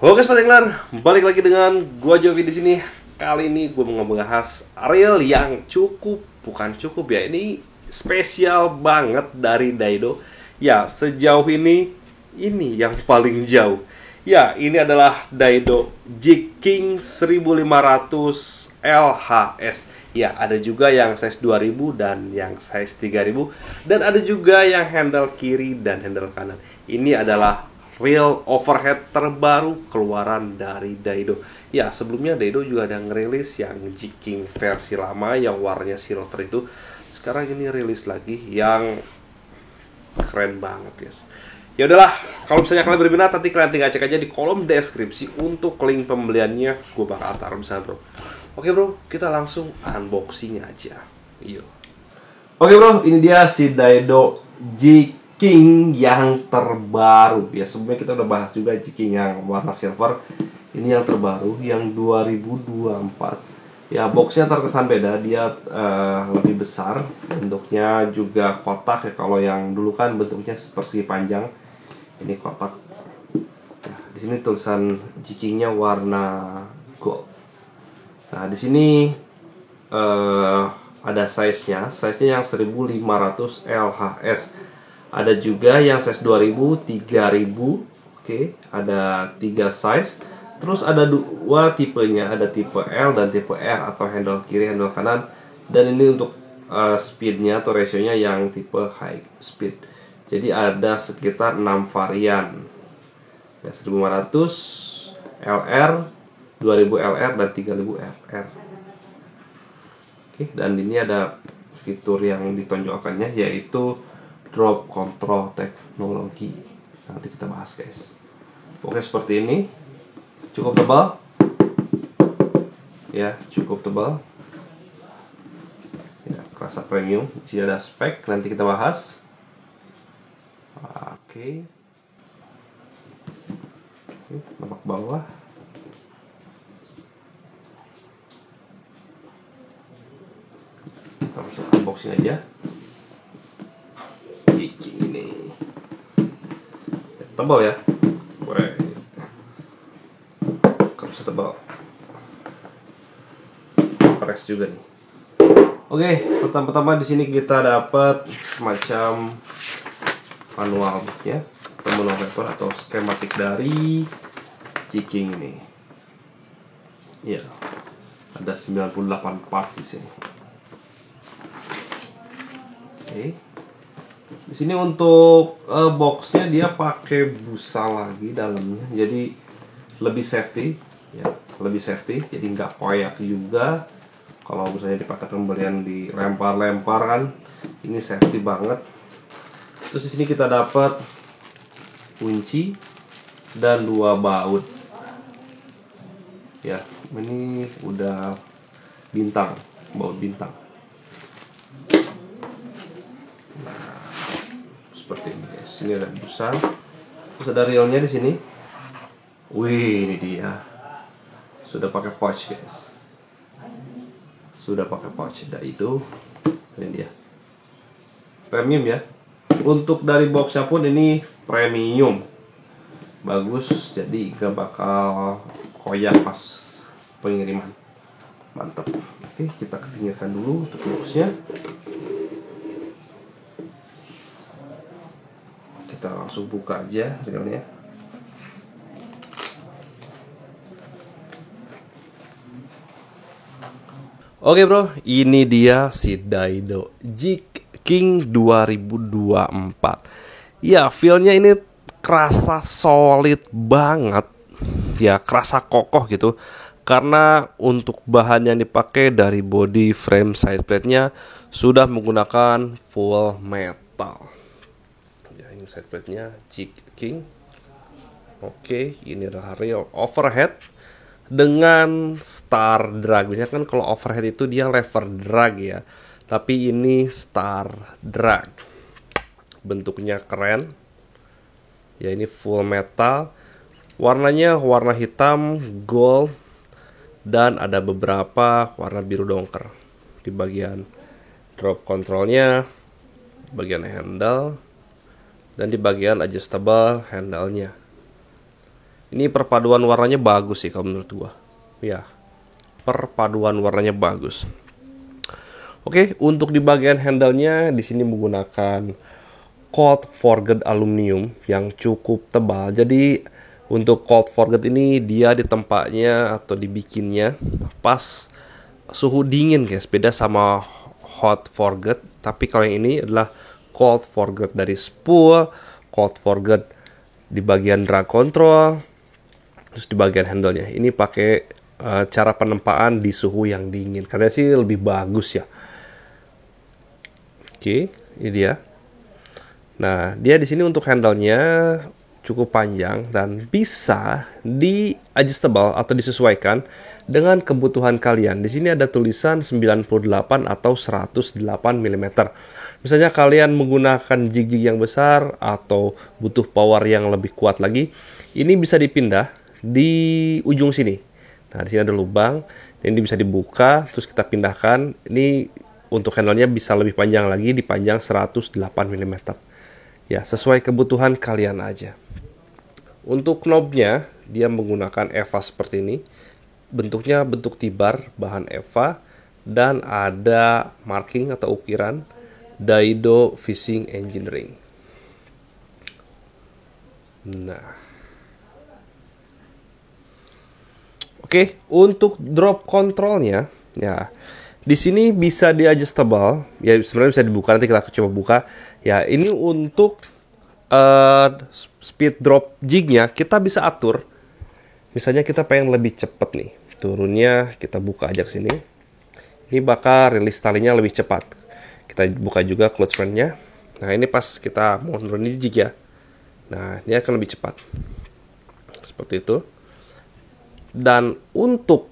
Oke, Sobat Angler, balik lagi dengan gua Jovi di sini. Kali ini gua mau ngebahas reel yang bukan cukup ya. Ini spesial banget dari Daido. Ya, sejauh ini yang paling jauh. Ya, ini adalah Daido Jig King 1500 LHS. Ya, ada juga yang size 2000 dan yang size 3000, dan ada juga yang handle kiri dan handle kanan. Ini adalah reel overhead terbaru keluaran dari Daido. Ya, sebelumnya Daido juga ada ngerilis yang Jig King versi lama yang warnanya silver itu. Sekarang ini rilis lagi yang keren banget, guys. Ya udahlah, kalau misalnya kalian berminat, nanti kalian tinggal cek aja di kolom deskripsi untuk link pembeliannya. Gue bakal taruh di sana, bro. Oke, bro, kita langsung unboxing aja. Yuk. Oke, bro, ini dia si Daido Jig King yang terbaru. Ya, sebelumnya kita udah bahas juga Jig King yang warna silver. Ini yang terbaru, yang 2024. Ya, boxnya terkesan beda. Dia lebih besar. Bentuknya juga kotak ya. Kalau yang dulu kan bentuknya persegi panjang. Ini kotak. Nah, di sini tulisan Jig King-nya warna gold. Nah, di sini ada size-nya yang 1500 LHS. Ada juga yang size 2000, 3000. Oke, ada 3 size. Terus ada dua tipenya, ada tipe L dan tipe R atau handle kiri, handle kanan. Dan ini untuk speednya atau rasionya yang tipe high speed. Jadi ada sekitar 6 varian. Ya, 1500 LR, 2000 LR dan 3000 RR. Oke, dan ini ada fitur yang ditonjolkannya yaitu drop control teknologi. Nanti kita bahas, guys. Oke, seperti ini. Cukup tebal. Ya, cukup tebal. Ya, kerasa premium. Di sini ada spek, nanti kita bahas. Oke. Nampak bawah. Kita langsung unboxing aja. Ini tebal ya. Kerasa tebal. Keras juga nih. Oke, pertama-tama di sini kita dapat semacam manual ya, manual paper atau skematik dari Jig King ini. Ya, ada 98 part di sini. Oke. Di sini untuk boxnya dia pakai busa lagi dalamnya, jadi lebih safety, ya, lebih safety. Jadi nggak koyak juga. Kalau misalnya dipakai pembelian dilempar-lempar kan, ini safety banget. Terus di sini kita dapat kunci dan 2 baut. Ya, ini udah bintang, baut bintang. Nah, seperti ini, guys. Ini ada busa. Terus ada reelnya di sini. Wih, ini dia. Sudah pakai pouch, guys. Sudah pakai pouch. Daido. Ini dia. Premium ya. Untuk dari boxnya pun ini premium. Bagus, jadi gak bakal koyak pas pengiriman. Mantap. Oke, kita pinggirkan dulu untuk boxnya. Kita langsung buka aja reelnya. Oke, bro, ini dia si Daido Jig King 2024. Ya, feel-nya ini kerasa solid banget. Ya, kerasa kokoh gitu. Karena untuk bahan yang dipakai dari body frame side plate-nya sudah menggunakan full metal. Ya, ini side plate-nya Jig King. Oke, ini adalah reel overhead dengan star drag. Biasanya kan kalau overhead itu dia lever drag ya, tapi ini star drag. Bentuknya keren. Ya, ini full metal. Warnanya warna hitam, gold, dan ada beberapa warna biru dongker di bagian drop controlnya, bagian handle, dan di bagian adjustable handle-nya. Ini perpaduan warnanya bagus sih kalau menurut gua. Ya, perpaduan warnanya bagus. Oke, untuk di bagian handle-nya di sini menggunakan cold forged aluminium yang cukup tebal. Jadi untuk cold forged ini dia di tempatnya atau dibikinnya pas suhu dingin guys. Beda sama hot forged. Tapi kalau yang ini adalah cold forged dari spool, cold forged di bagian drag control, terus di bagian handle-nya. Ini pakai cara penempaan di suhu yang dingin. Katanya sih lebih bagus ya. Oke, ini dia. Nah, dia di sini untuk handle-nya cukup panjang dan bisa di-adjustable atau disesuaikan dengan kebutuhan kalian. Di sini ada tulisan 98 atau 108 mm. Misalnya kalian menggunakan jig-jig yang besar atau butuh power yang lebih kuat lagi, ini bisa dipindah di ujung sini. Nah, di sini ada lubang, ini bisa dibuka, terus kita pindahkan. Ini untuk handle-nya bisa lebih panjang lagi, dipanjang 108 mm. Ya, sesuai kebutuhan kalian aja. Untuk knob-nya, dia menggunakan EVA seperti ini. Bentuknya bentuk tibar, bahan EVA, dan ada marking atau ukiran Daido Fishing Engineering. Nah, oke, untuk drop controlnya, ya di sini bisa di adjustable, ya sebenarnya bisa dibuka, nanti kita coba buka. Ya, ini untuk speed drop jignya kita bisa atur. Misalnya kita pengen lebih cepet nih, turunnya kita buka aja ke sini. Ini bakal rilis talinya lebih cepat. Kita buka juga clutch ring-nya. Nah, ini pas kita mau nurunin jig ya. Nah, ini akan lebih cepat. Seperti itu. Dan untuk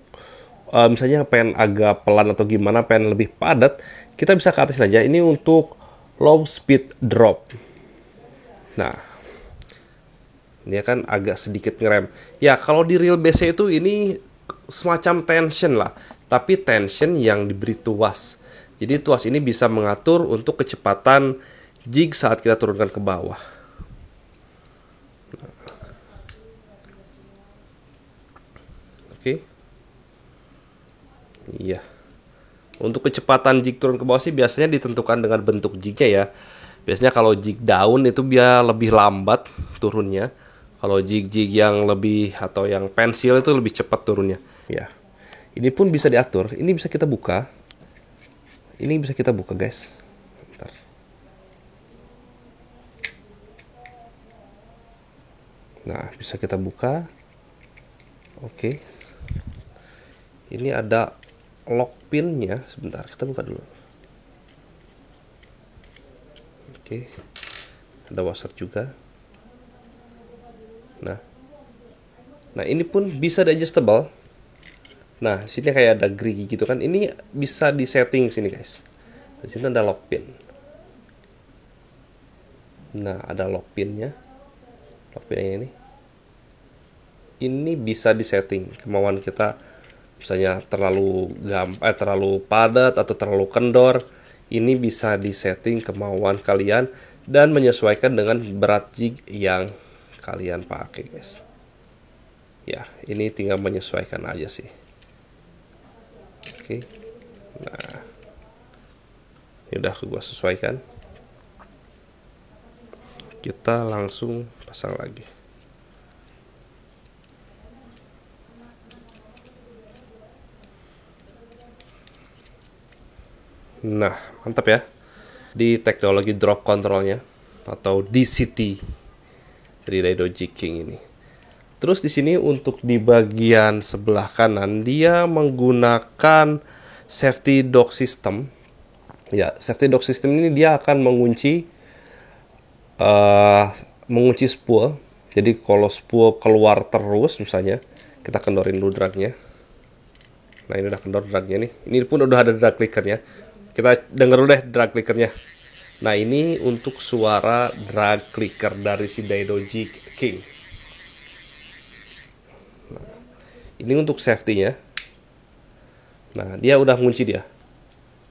misalnya pengen agak pelan atau gimana, pengen lebih padat, kita bisa ke atas aja. Ini untuk low speed drop. Nah, ini kan agak sedikit ngerem. Ya, kalau di real BC itu ini semacam tension lah, tapi tension yang diberi tuas. Jadi tuas ini bisa mengatur untuk kecepatan jig saat kita turunkan ke bawah. Oke. Iya. Untuk kecepatan jig turun ke bawah sih biasanya ditentukan dengan bentuk jignya ya. Biasanya kalau jig down itu dia lebih lambat turunnya. Kalau jig-jig yang lebih atau yang pensil itu lebih cepat turunnya. Ya. Ini pun bisa diatur. Ini bisa kita buka. Ini bisa kita buka, guys. Bentar. Nah, bisa kita buka. Oke. Ini ada lock pinnya. Sebentar, kita buka dulu. Oke. Ada washer juga. Nah, ini pun bisa di-adjustable. Nah, sini kayak ada gerigi gitu kan. Ini bisa di setting sini, guys. Di sini ada lock pin. Nah, ada lock pinnya. Lock pinnya ini. Ini bisa di setting kemauan kita. Misalnya terlalu padat atau terlalu kendor. Ini bisa di setting kemauan kalian dan menyesuaikan dengan berat jig yang kalian pakai, guys. Ya, ini tinggal menyesuaikan aja sih. Oke. Nah, ini udah gua sesuaikan. Kita langsung pasang lagi. Nah, mantap ya. Di teknologi drop controlnya atau DCT dari Daido Jig King ini. Terus di sini untuk di bagian sebelah kanan dia menggunakan safety dock system. Ya, safety dock system ini dia akan mengunci spool. Jadi kalau spool keluar terus misalnya, kita kendorin dulu dragnya. Nah, ini udah kendor dragnya nih. Ini pun udah ada drag clickernya. Kita denger dulu deh drag clickernya. Nah, ini untuk suara drag clicker dari si Daido Jig King. Nah, ini untuk safety-nya. Nah, dia udah ngunci dia.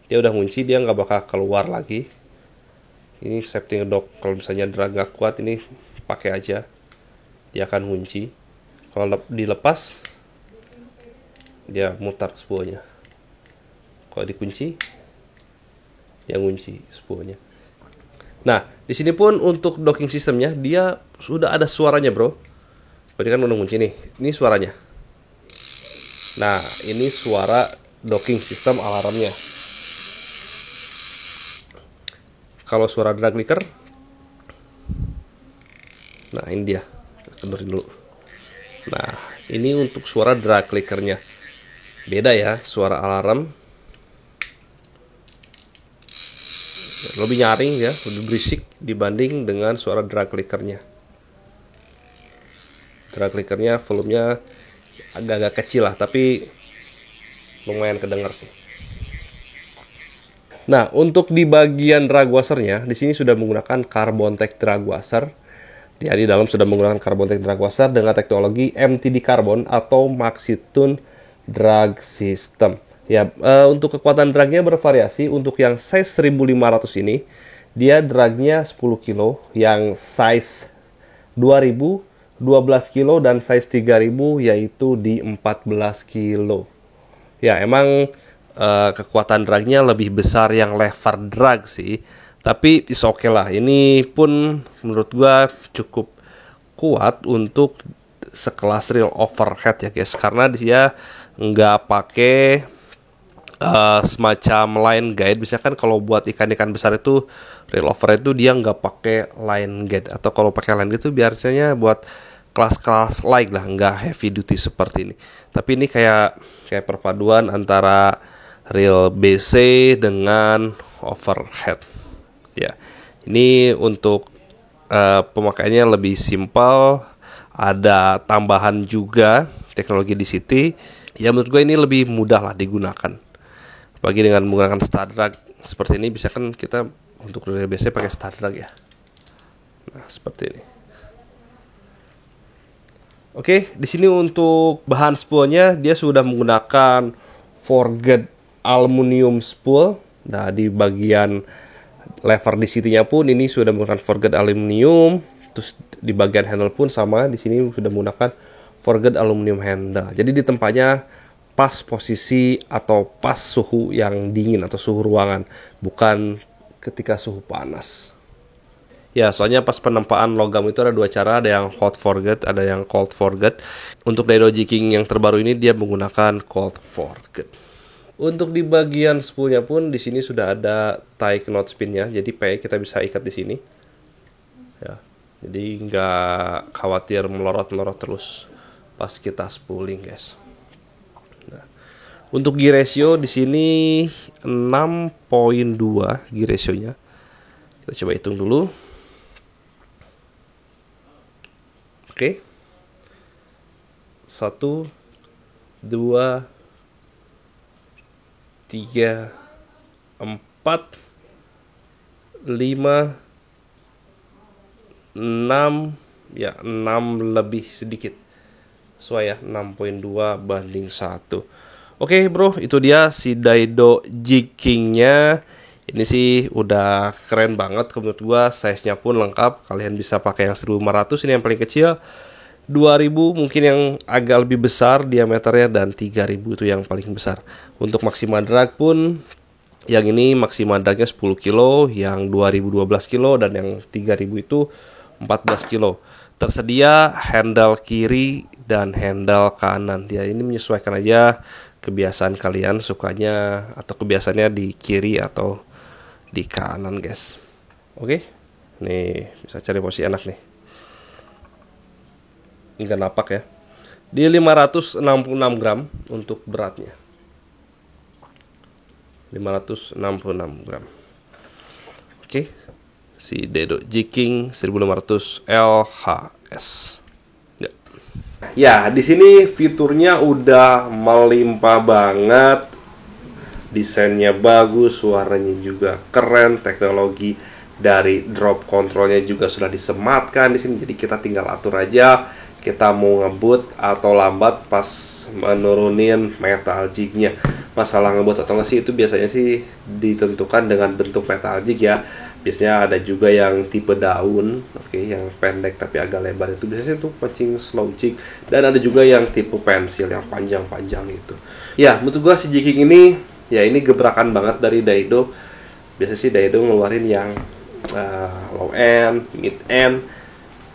Dia udah ngunci, dia nggak bakal keluar lagi. Ini safety dock. Kalau misalnya drag nggak kuat, ini pakai aja. Dia akan ngunci. Kalau dilepas, dia mutar spoolnya. Kalau dikunci, dia ngunci spoolnya. Nah, di sini pun untuk docking sistemnya, dia sudah ada suaranya, bro. Tadi kan udah ngunci nih. Ini suaranya. Nah, ini suara docking sistem alarmnya. Kalau suara drag clicker, nah ini dia. Kendorin dulu. Nah, ini untuk suara drag clickernya. Beda ya, suara alarm lebih nyaring ya, lebih berisik dibanding dengan suara drag clickernya. Drag clickernya volumenya agak-agak kecil lah, tapi lumayan kedengar sih. Nah, untuk di bagian drag washernya, di sini sudah menggunakan Carbontech drag washer. Ya, di dalam sudah menggunakan Carbontech drag washer dengan teknologi MTD Carbon atau Maxitune drag system. Ya, untuk kekuatan dragnya bervariasi. Untuk yang size 1500 ini, dia dragnya 10 kilo, yang size 2000 12 kilo, dan size 3000 yaitu di 14 kilo. Ya, emang kekuatan dragnya lebih besar yang lever drag sih, tapi is oke lah. Ini pun menurut gua cukup kuat untuk sekelas reel overhead ya guys, karena dia nggak pakai semacam line guide. Biasanya kan kalau buat ikan-ikan besar itu reel overhead itu dia nggak pakai line guide, atau kalau pakai line guide itu biasanya buat kelas-kelas light lah, nggak heavy duty seperti ini. Tapi ini kayak perpaduan antara reel BC dengan overhead. Ya, ini untuk pemakaiannya lebih simpel. Ada tambahan juga teknologi DCT. Ya, menurut gue ini lebih mudah lah digunakan. Bagi dengan menggunakan star drag seperti ini, bisa kan kita untuk reel BC pakai star drag ya. Nah, seperti ini. Oke, di sini untuk bahan spoolnya dia sudah menggunakan forged aluminium spool. Nah, di bagian lever di sini-nya pun ini sudah menggunakan forged aluminium. Terus di bagian handle pun sama, di sini sudah menggunakan forged aluminium handle. Jadi di tempatnya pas posisi atau pas suhu yang dingin atau suhu ruangan, bukan ketika suhu panas. Ya, soalnya pas penempaan logam itu ada dua cara, ada yang hot forged, ada yang cold forged. Untuk Daido jigging yang terbaru ini dia menggunakan cold forged. Untuk di bagian spoolnya pun di sini sudah ada tie knot spinnya, jadi P kita bisa ikat di sini. Ya, jadi nggak khawatir melorot terus pas kita spooling, guys. Nah, untuk gear ratio di sini 6.2 gear ratio-nya. Kita coba hitung dulu. Oke. 1 2 3 4 5 6, ya 6 lebih sedikit. Sesuai ya, 6.2 banding 1. Oke bro, itu dia si Daido jiggingnya. Ini sih udah keren banget menurut gua, size-nya pun lengkap. Kalian bisa pakai yang 1500, ini yang paling kecil. 2000 mungkin yang agak lebih besar diameternya, dan 3000 itu yang paling besar. Untuk maksimal drag pun yang ini maksimal dragnya 10 kilo, yang 2012 kilo, dan yang 3000 itu 14 kilo. Tersedia handle kiri dan handle kanan. Dia ini menyesuaikan aja kebiasaan kalian, sukanya atau kebiasaannya di kiri atau di kanan, guys. Oke, nih bisa cari posisi enak nih. Enggak napak ya. Di 566 gram untuk beratnya. 566 gram. Oke, si Daido jigging 1500 LHS. Ya, di sini fiturnya udah melimpah banget. Desainnya bagus, suaranya juga keren, teknologi dari drop controlnya juga sudah disematkan di sini. Jadi kita tinggal atur aja kita mau ngebut atau lambat pas menurunin metal jignya. Masalah ngebut atau nggak sih itu biasanya sih ditentukan dengan bentuk metal jig ya. Biasanya ada juga yang tipe daun, oke, yang pendek tapi agak lebar, itu biasanya tuh pancing slow jig. Dan ada juga yang tipe pensil yang panjang-panjang itu. Ya, menurut gua si jigging ini, ya ini gebrakan banget dari Daido. Biasanya sih Daido ngeluarin yang low end, mid end,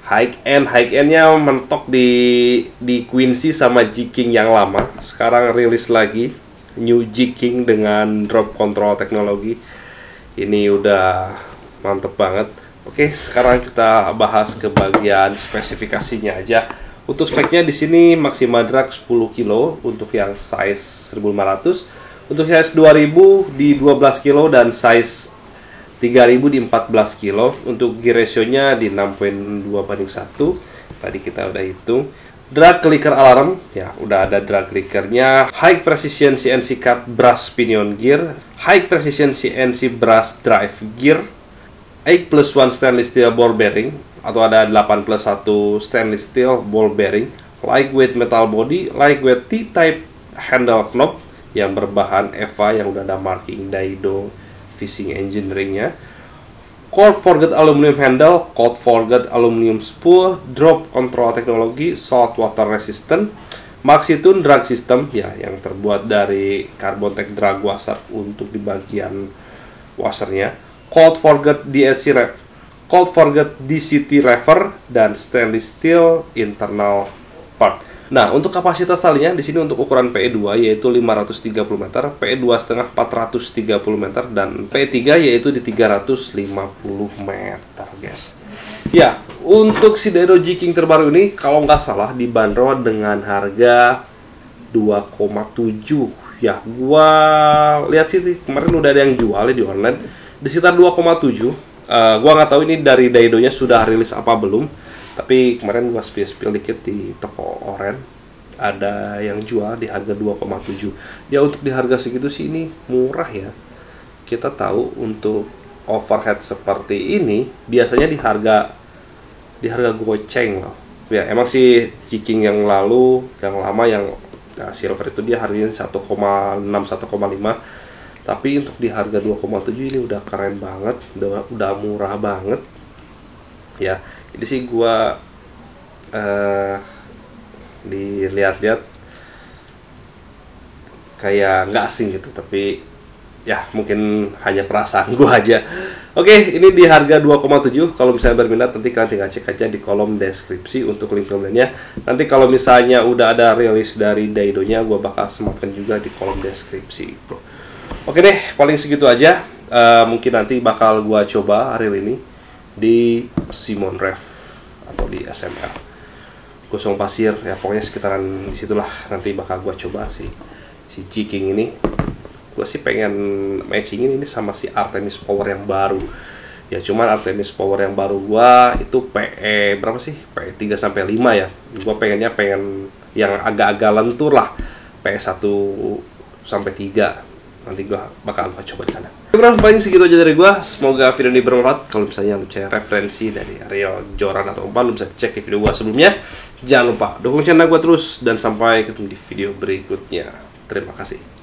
high end. High endnya mentok di Quincy sama jigging yang lama. Sekarang rilis lagi new jigging dengan drop control teknologi. Ini udah mantep banget. Oke, sekarang kita bahas ke bagian spesifikasinya aja. Untuk speknya di sini maksimal drag 10 kilo untuk yang size 1500, untuk size 2000 di 12 kilo dan size 3000 di 14 kilo. Untuk gear ratio-nya di 6.2/1. Tadi kita udah hitung. Drag clicker alarm, ya udah ada drag clickernya. High precision CNC cut brass pinion gear, high precision CNC brass drive gear, 8+1 stainless steel ball bearing, atau ada 8+1 stainless steel ball bearing, lightweight metal body, lightweight T-type handle knob yang berbahan EVA yang udah ada marking Daido fishing engineering-nya, cold forged aluminum handle, cold forged aluminum spool, drop control teknologi, salt water resistant, Maxitune drag system, ya yang terbuat dari Carbon-Tex drag washer untuk di bagian washernya, cold forged DCT lever, dan stainless steel internal part. Nah, untuk kapasitas talinya di sini untuk ukuran PE2 yaitu 530 meter, PE2 setengah 430 meter, dan PE3 yaitu di 350 meter, guys. Ya, untuk si Daido jigging terbaru ini kalau nggak salah dibanderol dengan harga 2,7. Ya, gua lihat sih kemarin udah ada yang jual di online di sekitar 2,7. Gua nggak tahu ini dari Daido-nya sudah rilis apa belum. Tapi kemarin gua spill dikit di toko oren, ada yang jual di harga 2,7. Ya untuk di harga segitu sih ini murah ya. Kita tahu untuk overhead seperti ini biasanya di harga goceng loh. Ya emang sih jigging yang lalu, yang lama, yang silver itu dia harganya 1,6 1,5. Tapi untuk di harga 2,7 ini udah keren banget, udah murah banget. Ya, ini sih gua dilihat-lihat kayak nggak asing gitu, tapi ya mungkin hanya perasaan gua aja. Oke, ini di harga 2,7. Kalau misalnya berminat nanti kalian tinggal cek aja di kolom deskripsi untuk link pembeliannya. Nanti kalau misalnya udah ada rilis dari Daido-nya, gua bakal sematkan juga di kolom deskripsi, bro. Oke deh, paling segitu aja. Mungkin nanti bakal gua coba reel ini di Simon Rev atau di SML Gosong Pasir, ya pokoknya sekitaran disitulah. Nanti bakal gua coba si jigging ini. Gua sih pengen matchingin ini sama si Artemis Power yang baru. Ya cuman Artemis Power yang baru gua itu PE berapa sih? PE 3 sampai 5 ya. Gua pengen yang agak-agak lentur lah. PE 1 sampai 3. Nanti gua bakal coba di sana. Bro, paling segitu aja dari gua. Semoga video ini bermanfaat. Kalau misalnya lu cari referensi dari Ariel Joran atau Umpan, lu bisa cek di video gua sebelumnya. Jangan lupa dukung channel gua terus, dan sampai ketemu di video berikutnya. Terima kasih.